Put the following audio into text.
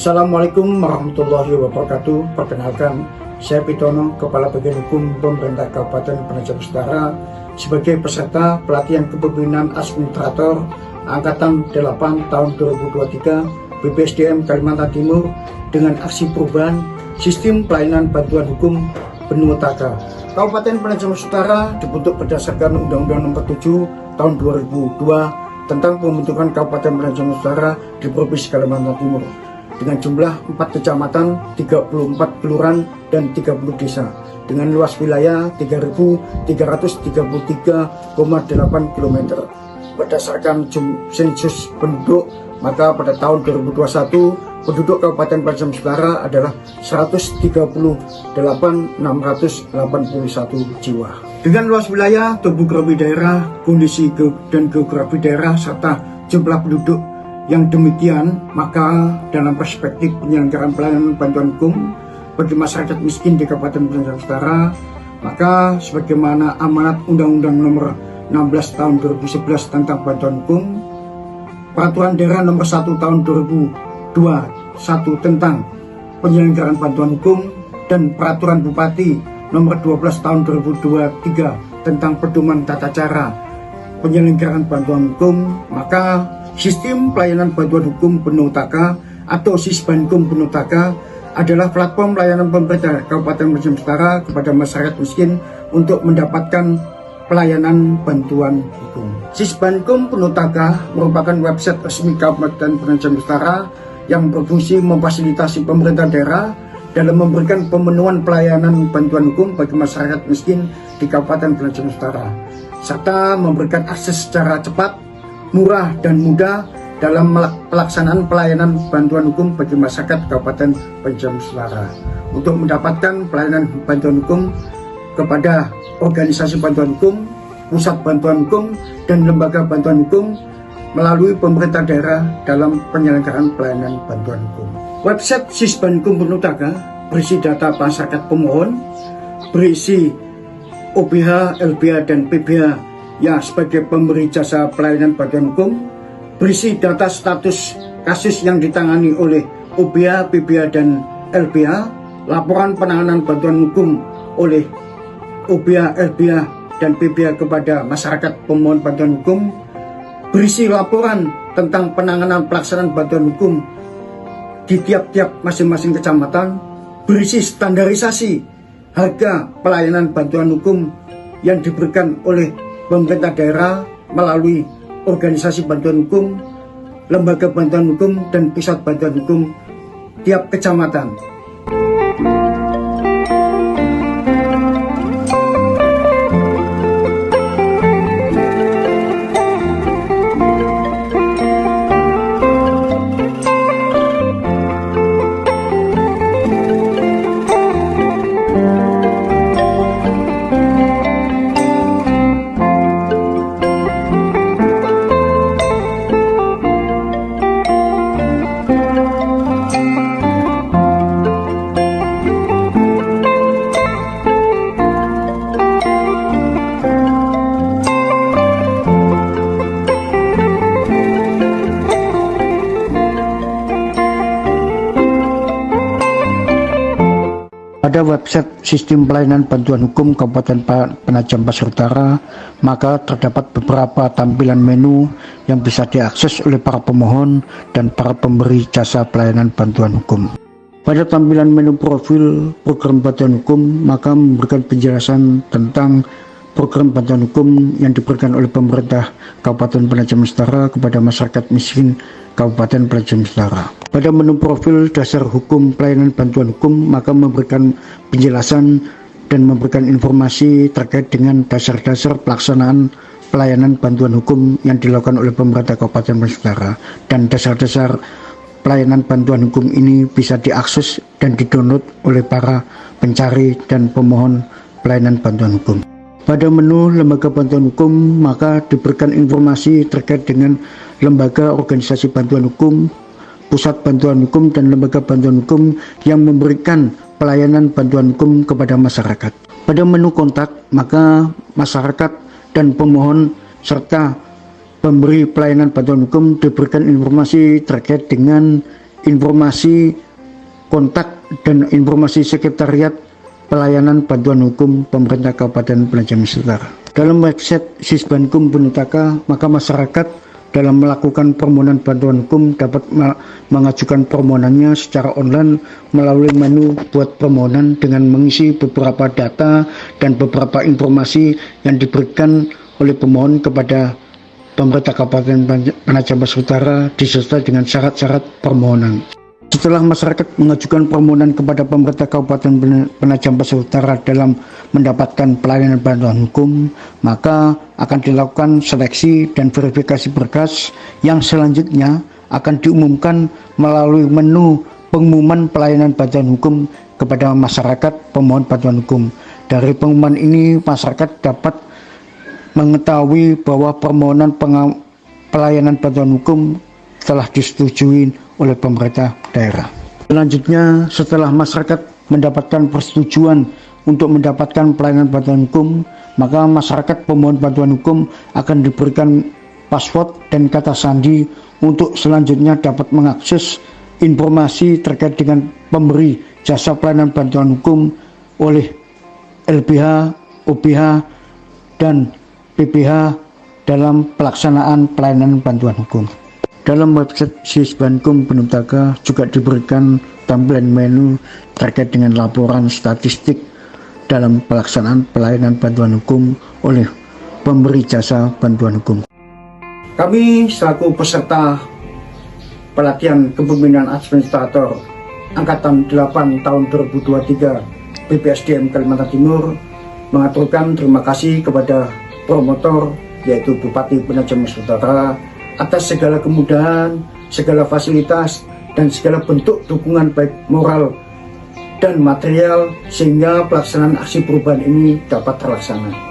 Assalamualaikum warahmatullahi wabarakatuh. Perkenalkan, saya Pitono, Kepala Bagian Hukum Pemerintah Kabupaten Penajam Utara, sebagai peserta pelatihan kepemimpinan administrator Angkatan 8 tahun 2023 BPSDM Kalimantan Timur dengan aksi perubahan sistem pelayanan bantuan hukum Benua Taka. Kabupaten Penajam Utara dibentuk berdasarkan Undang-Undang Nomor 7 tahun 2002 tentang pembentukan Kabupaten Penajam Utara di Provinsi Kalimantan Timur, dengan jumlah 4 kecamatan, 34 kelurahan, dan 30 desa, dengan luas wilayah 3.333,8 km. Berdasarkan sensus penduduk, maka pada tahun 2021 penduduk Kabupaten Penajam Utara adalah 138.681 jiwa. Dengan luas wilayah, topografi daerah, kondisi dan geografi daerah, serta jumlah penduduk yang demikian, maka dalam perspektif penyelenggaraan pelayanan bantuan hukum bagi masyarakat miskin di Kabupaten Penajam Utara, maka sebagaimana amanat Undang-Undang Nomor 16 tahun 2011 tentang bantuan hukum, Peraturan Daerah Nomor 1 tahun 2021 tentang penyelenggaraan bantuan hukum, dan Peraturan Bupati Nomor 12 tahun 2023 tentang pedoman tata cara penyelenggaraan bantuan hukum, maka sistem pelayanan bantuan hukum Benua Taka atau Sisbankum Benua Taka adalah platform layanan pemerintah Kabupaten Penajam Utara kepada masyarakat miskin untuk mendapatkan pelayanan bantuan hukum. Sisbankum Benua Taka merupakan website resmi Kabupaten Penajam Utara yang berfungsi memfasilitasi pemerintah daerah dalam memberikan pemenuhan pelayanan bantuan hukum bagi masyarakat miskin di Kabupaten Penajam Utara, serta memberikan akses secara cepat, murah, dan mudah dalam pelaksanaan pelayanan bantuan hukum bagi masyarakat Kabupaten Penajam Utara. Untuk mendapatkan pelayanan bantuan hukum kepada organisasi bantuan hukum, pusat bantuan hukum, dan lembaga bantuan hukum melalui pemerintah daerah dalam penyelenggaraan pelayanan bantuan hukum. Website Sisbankum Benua Taka berisi data masyarakat pemohon, berisi OBH, LBH, dan PBH yang sebagai pemberi jasa pelayanan bantuan hukum, berisi data status kasus yang ditangani oleh OBH, PBH, dan LBH, laporan penanganan bantuan hukum oleh OBH, LBH, dan PBH kepada masyarakat pemohon bantuan hukum, berisi laporan tentang penanganan pelaksanaan bantuan hukum di tiap-tiap masing-masing kecamatan, berisi standarisasi harga pelayanan bantuan hukum yang diberikan oleh pemerintah daerah melalui organisasi bantuan hukum, lembaga bantuan hukum, dan pusat bantuan hukum tiap kecamatan. Pada website sistem pelayanan bantuan hukum Kabupaten Penajam Pasir Utara, maka terdapat beberapa tampilan menu yang bisa diakses oleh para pemohon dan para pemberi jasa pelayanan bantuan hukum. Pada tampilan menu profil program bantuan hukum, maka memberikan penjelasan tentang program bantuan hukum yang diberikan oleh pemerintah Kabupaten Penajam Utara kepada masyarakat miskin Kabupaten Penajam Utara. Pada menu profil dasar hukum pelayanan bantuan hukum, maka memberikan penjelasan dan memberikan informasi terkait dengan dasar-dasar pelaksanaan pelayanan bantuan hukum yang dilakukan oleh pemerintah Kabupaten Penajam Utara, dan dasar-dasar pelayanan bantuan hukum ini bisa diakses dan didownload oleh para pencari dan pemohon pelayanan bantuan hukum. Pada menu lembaga bantuan hukum, maka diberikan informasi terkait dengan lembaga organisasi bantuan hukum, pusat bantuan hukum, dan lembaga bantuan hukum yang memberikan pelayanan bantuan hukum kepada masyarakat. Pada menu kontak, maka masyarakat dan pemohon serta pemberi pelayanan bantuan hukum diberikan informasi terkait dengan informasi kontak dan informasi sekretariat pelayanan bantuan hukum pemerintah Kabupaten Penajam Pasir Utara. Dalam website Sisbankum Penutaka, maka masyarakat dalam melakukan permohonan bantuan hukum dapat mengajukan permohonannya secara online melalui menu buat permohonan dengan mengisi beberapa data dan beberapa informasi yang diberikan oleh pemohon kepada pemerintah Kabupaten Penajam Pasir Utara disertai dengan syarat-syarat permohonan. Setelah masyarakat mengajukan permohonan kepada pemerintah Kabupaten Penajam Pasir Utara dalam mendapatkan pelayanan bantuan hukum, maka akan dilakukan seleksi dan verifikasi berkas yang selanjutnya akan diumumkan melalui menu pengumuman pelayanan bantuan hukum kepada masyarakat pemohon bantuan hukum. Dari pengumuman ini masyarakat dapat mengetahui bahwa permohonan pelayanan bantuan hukum telah disetujui oleh pemerintah daerah. Selanjutnya, setelah masyarakat mendapatkan persetujuan untuk mendapatkan pelayanan bantuan hukum, maka masyarakat pemohon bantuan hukum akan diberikan password dan kata sandi untuk selanjutnya dapat mengakses informasi terkait dengan pemberi jasa pelayanan bantuan hukum oleh LBH, OBH, dan PBH dalam pelaksanaan pelayanan bantuan hukum. Dalam website Sisbankum Penutaka juga diberikan tampilan menu terkait dengan laporan statistik dalam pelaksanaan pelayanan bantuan hukum oleh pemberi jasa bantuan hukum. Kami selaku peserta pelatihan kepemimpinan administrator Angkatan 8 tahun 2023 BPSDM Kalimantan Timur mengaturkan terima kasih kepada promotor yaitu Bupati Penajam Pasir Utara atas segala kemudahan, segala fasilitas, dan segala bentuk dukungan baik moral dan material sehingga pelaksanaan aksi perubahan ini dapat terlaksana.